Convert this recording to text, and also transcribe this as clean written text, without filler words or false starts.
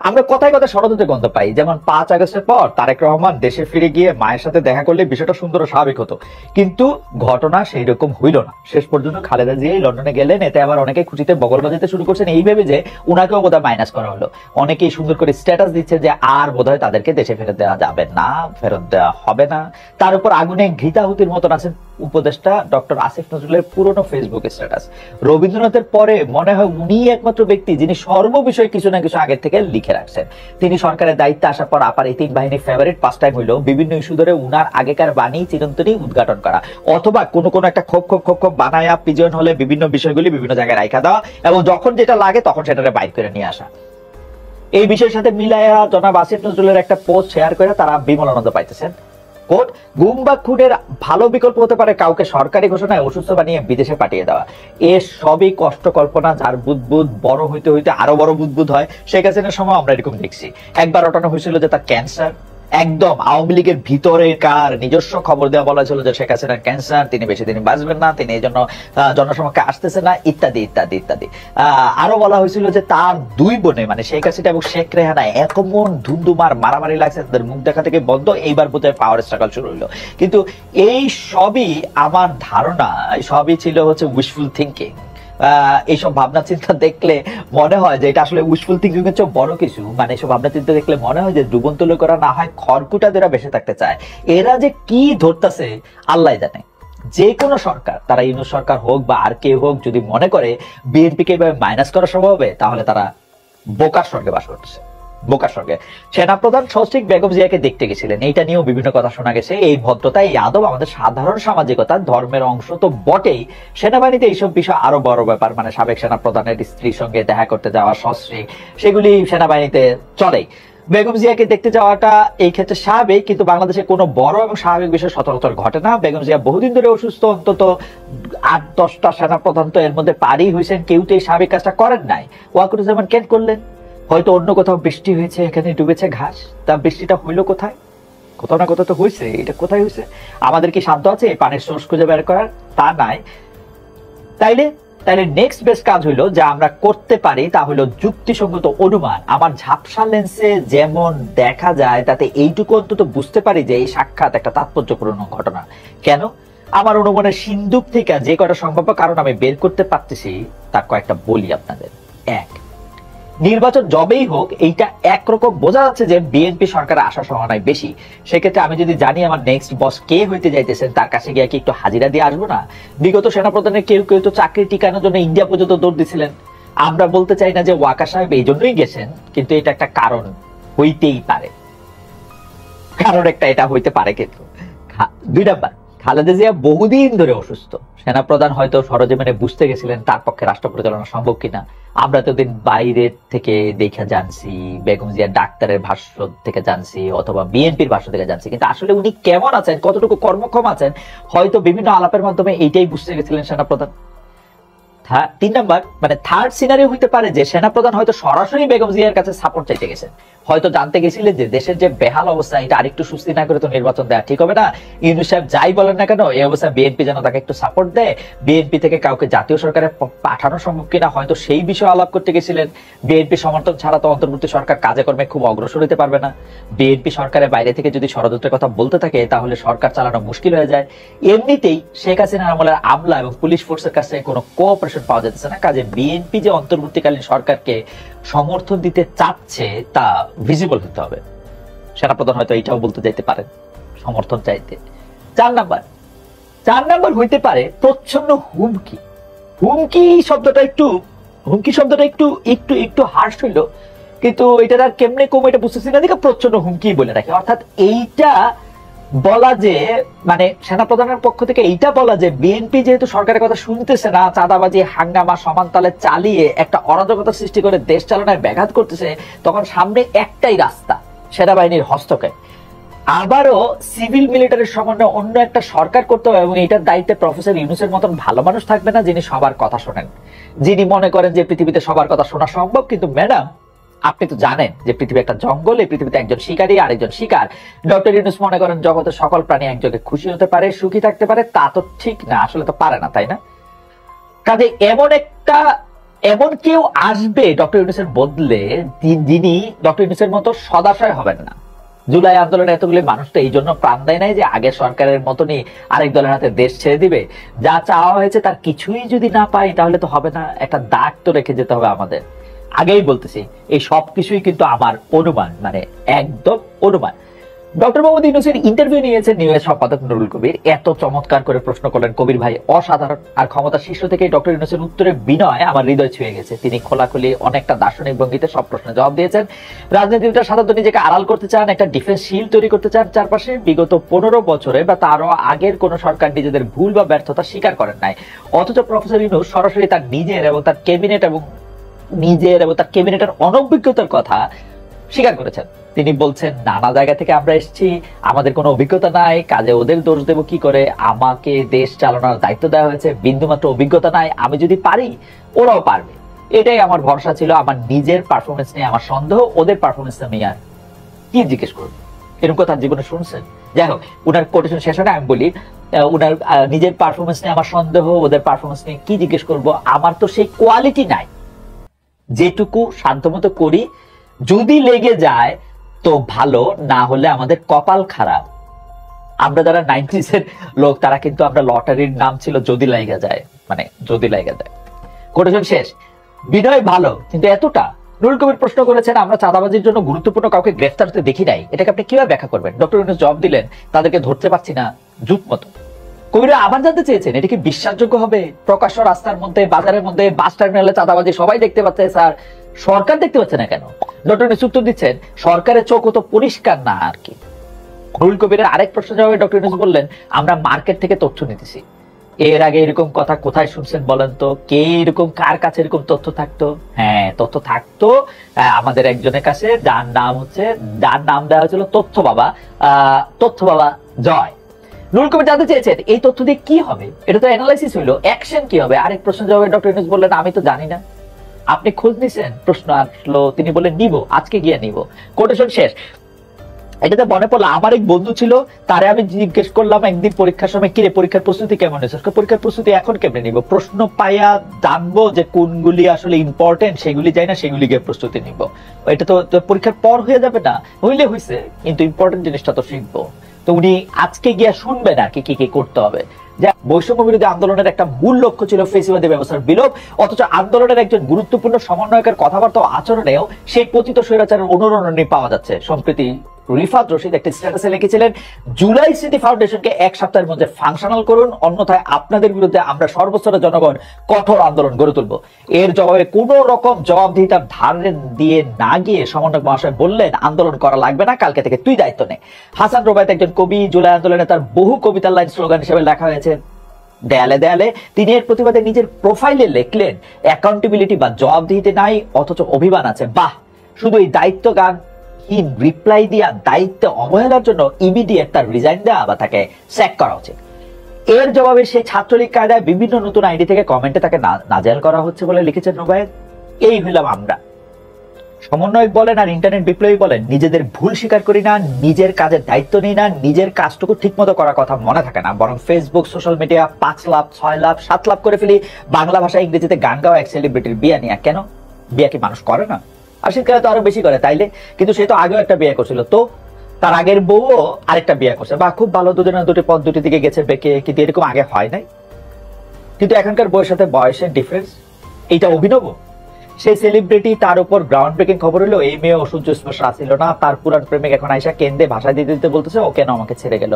আমরা কথায় কথায় ষড়যন্ত্রের গন্ধ পাই। যেমন 5 আগস্টের পর তারেক রহমান দেশে ফিরে গিয়ে মায়ের সাথে দেখা করলে বিষয়টা সুন্দর ও স্বাভাবিক হতো, কিন্তু ঘটনা সেই রকম হইল না। শেষ পর্যন্ত খালেদা জিয়া লন্ডনে গেলেন, এতে আবার অনেকে খুশিতে বগল বাজাতে শুরু করছেন এই ভেবে যে উনাকেও বোধহয় মাইনাস করা হলো। অনেকেই সুন্দর করে স্ট্যাটাস দিচ্ছে যে আর বোধহয় তাদেরকে দেশে ফেরত দেওয়া যাবে না, ফেরত দেওয়া হবে না। তার উপর আগুনে ঘৃতাহুতির মতন আছেন উপদেষ্টা ডক্টর আসিফ নজরুলের পুরনো ফেসবুক স্ট্যাটাস। রবীন্দ্রনাথের পরে মনে হয় উনি একমাত্র ব্যক্তি যিনি সর্ববিষয়ে কিছু না কিছু আগের থেকে লিখে রাখছেন। তিনি সরকারের দায়িত্বে আসার পর আপার এই 3 বাহিনীর ফেভারিট পাস টাইম হইল বিভিন্ন ইস্যু ধরে উনার আগেকার বাণী চিরন্তনী উদ্ঘাটন করা, অথবা কোনো একটা খোপ বানায়া পিজন হলে বিভিন্ন বিষয়গুলি বিভিন্ন জায়গায় রাখা দেওয়া এবং যখন যেটা লাগে তখন সেটাকে বাইর করে নিয়ে আসা। এই বিষয়ের সাথে মিলাইয়া জনাব আসিফ নজরুলের একটা পোস্ট শেয়ার করে তারা বিমল আনন্দ পাইতেছেন। কোট, গুম বা খুনের ভালো বিকল্প হতে পারে কাউকে সরকারি ঘোষণায় অসুস্থ বানিয়ে বিদেশে পাঠিয়ে দেওয়া। এ সবই কষ্ট কল্পনা, যার বুদবুদ বড় হইতে হইতে আরো বড় বুদবুদ হয়। শেখ হাসিনার সময় আমরা এরকম দেখছি। একবার ওঠানো হয়েছিল যে তার ক্যান্সার, একদম আওয়ামী লীগের ভিতরে কার নিজস্ব খবর দেওয়া বলা ছিল যে শেখ হাসিনার ক্যান্সার, তিনি বেশি দিন বাঁচবেন না, তিনি এই জন্য জনসমক্ষে আসতেছে না, ইত্যাদি ইত্যাদি ইত্যাদি। আরো বলা হয়েছিল যে তার 2 বোনে মানে শেখ হাসিনা এবং শেখ রেহানা এমন ধুমধুমার মারামারি লাগছে তাদের মুখ দেখা থেকে বন্ধ, এইবার বোধহয় পাওয়ার স্ট্রাগল শুরু হইলো। কিন্তু এই সবই আমার ধারণা, সবই ছিল হচ্ছে উইশফুল থিঙ্কিং। এইসব ভাবনা চিন্তা দেখলে মনে হয় যে এটা আসলে উইশফুল থিঙ্কিং এর চেয়ে বড় কিছু। মানে এইসব ভাবনা চিন্তা দেখলে মনে হয় যে ডুবন্তল করা না হয় খড়কুটাদেরা বেঁচে থাকতে চায়। এরা যে কি ধরতেছে আল্লাহ জানে। যে কোনো সরকার, তারা ইউনূস সরকার হোক বা আর কেউ হোক, যদি মনে করে বিএনপিকে এভাবে মাইনাস করা সম্ভব হবে তাহলে তারা বোকার স্বর্গে বাস করছে, বোকার সঙ্গে। সেনাপ্রধান সস্ত্রীক বেগম জিয়াকে দেখতে গেছিলেন, এইটা নিয়েও বিভিন্ন কথা শোনা গেছে। এই ভদ্রতা, এই আদব আমাদের সাধারণ সামাজিকতা, ধর্মের অংশ তো বটেই। সেনাবাহিনীতে এইসব বিষয় আরো বড় ব্যাপার। মানে সাবেক সেনাপ্রধানের স্ত্রীর সঙ্গে দেখা করতে যাওয়া সস্ত্রীক, সেগুলি সেনাবাহিনীতে চলেই। বেগম জিয়াকে দেখতে যাওয়াটা এই ক্ষেত্রে স্বাভাবিক, কিন্তু বাংলাদেশে কোনো বড় এবং স্বাভাবিক বিষয় সচরাচর ঘটে না। বেগম জিয়া বহুদিন ধরে অসুস্থ, অন্তত 8-10টা সেনাপ্রধান তো এর মধ্যে পারই হয়েছেন, কেউ তো এই স্বাভাবিক কাজটা করেন নাই। ওয়াকুরুজ্জামান কেন করলেন? হয়তো অন্য কোথাও বৃষ্টি হয়েছে, এখানে ডুবেছে ঘাস, তা বৃষ্টিটা হইলো কোথায়? কোথাও না কোথাও তো হয়েছে। এটা কোথায় হয়েছে? আমাদের কি সাধ্য আছে এই পানির সোর্স খুঁজে বের করার? তা নাই। তাইলে নেক্সট বেস্ট কাজ হইলো যা আমরা করতে পারি তা হলো যুক্তিসঙ্গত অনুমান। আমার ঝাপসা লেন্সে যেমন দেখা যায় তাতে এইটুকু অন্তত বুঝতে পারি যে এই সাক্ষাৎ একটা তাৎপর্যপূর্ণ ঘটনা। কেন? আমার অনুমানের সিন্ধুক থেকে যে কটা সম্ভাব্য কারণ আমি বের করতে পারতেছি তার কয়েকটা বলি আপনাদের। 1, নির্বাচন যবেই হোক এইটা একরকম বোঝা যাচ্ছে যে বিএনপি সরকারের আসার সম্ভাবনা বেশি। সেক্ষেত্রে আমি যদি জানি আমার নেক্সট বস কে হইতে যাইতেছেন, তার কাছে গিয়ে কি একটু হাজিরা দিয়ে আসবো না? বিগত সেনাপ্রধানের কেউ কেউ তো চাকরি টিকানোর জন্য ইন্ডিয়া পর্যন্ত দৌড় দিছিলেন। আমরা বলতে চাই না যে ওয়াকার সাহেব এই জন্যই গেছেন, কিন্তু এটা একটা কারণ হইতেই পারে, কারণ একটা এটা হইতে পারে। কিন্তু 2 নাম্বার, খালেদা জিয়া বহুদিন ধরে অসুস্থ। সেনাপ্রধান হয়তো সরজমিনে বুঝতে গেছিলেন তার পক্ষে রাষ্ট্র পরিচালনা সম্ভব কিনা। আমরা তো দিন বাইরে থেকে দেখে জানছি, বেগম জিয়া ডাক্তারের ভাষ্য থেকে জানছি, অথবা বিএনপির ভাষ্য থেকে জানছি, কিন্তু আসলে উনি কেমন আছেন, কতটুকু কর্মক্ষম আছেন, হয়তো বিভিন্ন আলাপের মাধ্যমে এইটাই বুঝতে গেছিলেন সেনাপ্রধান। 3 নাম্বার, মানে থার্ড সিনারিও হইতে পারে যে সেনাপ্রধান হয়তো সরাসরি বেগম জিয়ার কাছে সাপোর্ট চাইতে গেছেন। হয়তো জানতে গেছিলেন যে দেশের যে বেহাল অবস্থা, এটা আরেকটু সুস্থি না করে তো নির্বাচন দেওয়া ঠিক হবে না। ইউনূস সাহেব যাই বলেন না কেন, এই অবস্থায় বিএনপি যেন তাকে একটু সাপোর্ট দেয়, বিএনপি থেকে কাউকে জাতীয় সরকারে পাঠানো সম্ভব কিনা, হয়তো সেই বিষয়ে আলাপ করতে গেছিলেন। বিএনপি সমর্থন ছাড়া তো অন্তর্বর্তী সরকার কাজে কর্মে খুব অগ্রসর হতে পারবে না। বিএনপি সরকারের বাইরে থেকে যদি ষড়যন্ত্রের কথা বলতে থাকে তাহলে সরকার চালানো মুশকিল হয়ে যায়। এমনিতেই শেখ হাসিনার আমলের আমলা এবং পুলিশ ফোর্সের কাছে কোনো কোঅপারেশন পাওয়া যাচ্ছে না। কাজে বিএনপি যে অন্তর্বর্তীকালীন সরকারকে সমর্থন দিতে চাচ্ছে তা ভিজিবল হতে হবে। সেনাপ্রধান হয়তো এইটাও বলতে যাইতে পারেন সমর্থন চাইতে। 4 নাম্বার হইতে পারে প্রচ্ছন্ন হুমকি। হুমকি শব্দটা একটু হার্শ হইল, কিন্তু এটা আর কেমনে কম এটা বুঝতেছি না, দেখে প্রচ্ছন্ন হুমকি বলে রাখে। অর্থাৎ এইটা বলা যে, মানে সেনাপ্রধানের পক্ষ থেকে এইটা বলা যে বিএনপি যেহেতু সরকারের কথা শুনতেছে না, চাঁদাবাজি হাঙ্গামা সমান তালে চালিয়ে একটা অরাজকতা সৃষ্টি করে দেশ চালনায় ব্যাঘাত করতেছে, তখন সামনে একটাই রাস্তা, সেনাবাহিনীর হস্তক্ষেপ। আবারও সিভিল মিলিটারির সমন্বয়ে অন্য একটা সরকার করতে হবে, এবং এটার দায়িত্বে প্রফেসর ইউনূসের মতন ভালো মানুষ থাকবে না যিনি সবার কথা শোনেন, যিনি মনে করেন যে পৃথিবীতে সবার কথা শোনা সম্ভব। কিন্তু ম্যাডাম, আপনি তো জানেন যে পৃথিবী একটা জঙ্গল, এই পৃথিবীতে একজন শিকারী আরেকজন শিকার। ডক্টর ইউনূস মনে করেন জগতের সকল প্রাণী একযোগে খুশি হতে পারে, সুখী থাকতে পারে, তা তো ঠিক না, আসলে তো পারে না, তাই না? কাজে এমন একটা এমন কেউ আসবে ডক্টর ইউনূসের বদলে যিনি ডক্টর ইউনূসের মতো সদাশয় হবেন না। জুলাই আন্দোলনে এতগুলি মানুষ তো এই জন্য প্রাণ দেয় নাই যে আগের সরকারের মতনই আরেক দলের হাতে দেশ ছেড়ে দিবে। যা চাওয়া হয়েছে তার কিছুই যদি না পাই তাহলে তো হবে না, একটা দাগ তো রেখে যেতে হবে আমাদের। আগেই বলতেছি এই সব কিছুই কিন্তু আমার অনুমান, মানে একদম অনুমান। ডক্টর মোহাম্মদ ইউনূসের ইন্টারভিউ নিয়েছেন নিউজ সম্পাদক নুরুল কবির। এত চমৎকার করে প্রশ্ন করলেন কবির ভাই, অসাধারণ। আর ক্ষমতার শীর্ষ থেকে ডক্টর ইউনূসের উত্তরের বিনয় আমার হৃদয় ছুঁয়ে গেছে। তিনি খোলাখুলি অনেকটা দার্শনিক ভঙ্গিতে সব প্রশ্নের জবাব দিয়েছেন। রাজনীতিটা সাধারণত নিজেকে আড়াল করতে চান, একটা ডিফেন্স শিল্ড তৈরি করতে চান চারপাশে। বিগত 15 বছরে বা তারও আগের কোন সরকার নিজেদের ভুল বা ব্যর্থতা স্বীকার করেন নাই, অথচ প্রফেসর ইউনূস সরাসরি তার নিজের এবং তার ক্যাবিনেটের অনভিজ্ঞতার কথা স্বীকার করেছেন। তিনি বলছেন নানা জায়গা থেকে আমরা এসেছি, আমাদের কোনো অভিজ্ঞতা নাই, কাজে ওদের দোষ দেব কি করে? আমাকে দেশ চালানোর দায়িত্ব দেওয়া হয়েছে, বিন্দুমাত্র অভিজ্ঞতা নাই, আমি যদি পারি ওরাও পারবে, এটাই আমার ভরসা ছিল। আমার নিজের পারফরমেন্স নিয়ে আমার সন্দেহ, ওদের পারফরমেন্স নিয়ে আর কি জিজ্ঞেস করবো? এরকম কথা জীবনে শুনছেন? যাই হোক, উনার কোটেশন শেষ হয়, আমি বলি উনার নিজের পারফরমেন্স নিয়ে আমার সন্দেহ, ওদের পারফরমেন্স নিয়ে কি জিজ্ঞেস করবো? আমার তো সেই কোয়ালিটি নাই, যেটুকু শান্তমতো করি, যদি লেগে যায় তো ভালো, না হলে আমাদের কপাল খারাপ। আমরা যারা 90s এর লোক তারা কিন্তু আমরা লটারির নাম ছিল যদি লাইগা যায়, মানে যদি লাইগা যায়। কোটেশন শেষ। বিনয় ভালো, কিন্তু এতটা? নুরুল কবির প্রশ্ন করেছেন আমরা চাঁদাবাজির জন্য গুরুত্বপূর্ণ কাউকে গ্রেফতার হতে দেখি নাই, এটাকে আপনি কিভাবে ব্যাখ্যা করবেন? ডক্টর ইউনূস জবাব দিলেন তাদেরকে ধরতে পারছি না জুত মতো। কবিরা আবার জানতে চেয়েছেন এটা কি বিশ্বাসযোগ্য হবে? প্রকাশ্য রাস্তার মধ্যে, বাজারের মধ্যে, বাস টার্মিনালে চাঁদাবাজি সবাই দেখতে পাচ্ছে স্যার, সরকার দেখতে পাচ্ছে না কেন? ডক্টর ইউনূস উত্তর দিচ্ছেন সরকারের চোখ তো পরিষ্কার না আর কি। নুরুল কবিরের আরেক প্রশ্ন জবাবে ডক্টর ইউনূস বললেন আমরা মার্কেট থেকে তথ্য নিতেছি। এর আগে এরকম কথা কোথায় শুনছেন বলেন তো? কে এরকম, কার কাছে এরকম তথ্য থাকতো? হ্যাঁ, তথ্য থাকতো আমাদের একজনের কাছে, যার নাম দেওয়া হয়েছিল তথ্য বাবা জয়। নুরুল কবির জানতে চেয়েছেন এই তথ্য দিয়ে কি হবে? এটা তো অ্যানালাইসিস হইলো, অ্যাকশন কি হবে? আরেক প্রশ্ন জবাবে ডক্টর ইউনূস বললেন আমি তো জানি না। আপনি খোঁজ নিছেন? প্রশ্ন আসলো, তিনি বললেন নিব, আজকে গিয়ে নিব। কোটেশন শেষ। এটাতে মনে পড়লো আমার এক বন্ধু ছিল, তারে আমি জিজ্ঞেস করলাম একদিন পরীক্ষার সময়, কিরে পরীক্ষার প্রস্তুতি কেমন হয়েছে? পরীক্ষার প্রস্তুতি এখন কেমনে নিব? প্রশ্ন পাইয়া জানবো যে কোনগুলি আসলে ইম্পর্টেন্ট, সেগুলি যাই না, সেগুলি গিয়ে প্রস্তুতি নিব। এটা তো পরীক্ষার পর হয়ে যাবে না, হইলে হয়েছে, কিন্তু ইম্পর্টেন্ট জিনিসটা তো শিখবো। তো উনি আজকে গিয়া শুনবেন আর কি কি করতে হবে। বৈষম্য বিরোধী আন্দোলনের একটা মূল লক্ষ্য ছিল ফেসিবাদী ব্যবস্থার বিলোপ, অথচ আন্দোলনের একজন গুরুত্বপূর্ণ সমন্বয়কের কথাবার্তা ও আচরণেও সেই পতিত স্বৈরাচারের অনুরণনী পাওয়া যাচ্ছে। সম্প্রতি রিফাত রশিদ একটা স্ট্যাটাসে লিখেছিলেন জুলাই স্মৃতি ফাউন্ডেশনকে 1 সপ্তাহের মধ্যে ফাংশনাল করুন, অন্যথায় আপনাদের বিরুদ্ধে আমরা সর্বস্তরের জনগণ কঠোর আন্দোলন গড়ে তুলব। এর জবাবে কোন রকম জবাবদিহিতার ধারে দিয়ে না গিয়ে সমন্বয়ক মহাশয় বললেন আন্দোলন করা লাগবে না, কালকে থেকে তুই দায়িত্ব নে। হাসান রোবায়েত একজন কবি, জুলাই আন্দোলনে তার বহু কবিতার লাইন স্লোগান হিসেবে লেখা হয়েছে দেয়ালে দেয়ালে। তিনি এর প্রতিবাদে নিজের প্রোফাইলে লিখলেন অ্যাকাউন্টেবিলিটি বা জবাবদিহিতে নাই, অথচ অভিমান আছে। বাহ, শুধু এই দায়িত্ব গান রিপ্লাই দিয়া দায়িত্ব অবহেলার জন্য ইমিডিয়েট তার রিজাইন দেওয়া বা তাকে স্যাক করা উচিত। এর জবাবে সেই ছাত্রলীগ কায়দায় বিভিন্ন নতুন আইডি থেকে কমেন্টে তাকে নাজেহাল করা হচ্ছে বলে লিখেছেন রোবায়েত। এই হইলাম আমরা। সমন্বয়ক বলেন আর ইন্টারনেট বিপ্লবী বলেন নিজেদের ভুল স্বীকার করি না, নিজের কাজের দায়িত্ব নিই না, নিজের কাজটুকু ঠিক মতো করার কথা মনে থাকে না, বরং ফেসবুক সোশ্যাল মিডিয়া 5 লাভ 6 লাভ 7 লাভ করে ফেলি বাংলা ভাষা ইংরেজিতে গান গাওয়া এক সেলিব্রিটির বিয়ে নিয়ে। কেন? বিয়ে কি মানুষ করে না? আর শীতকালে তো আরো বেশি করে, তাইলে? কিন্তু সে তো আগেও একটা বিয়ে করছিল, তো তার আগের বউও আরেকটা বিয়ে করছে, বা খুব ভালো, দুজনের দুটি পথ দুটি দিকে গেছে বেঁকে, কিন্তু এরকম আগে হয় নাই। কিন্তু এখনকার বউয়ের সাথে বয়সের ডিফারেন্স, এইটা অভিনব। সেই সেলিব্রিটি, তার উপর গ্রাউন্ড ব্রেকিং খবর হলো এই মেয়ে অসহ্য স্পর্শ আসছিল না, তার পুরান প্রেমিক এখন আইসা কেন্দ্রে ভাষা দিতে বলতেছে ও কেন আমাকে ছেড়ে গেল।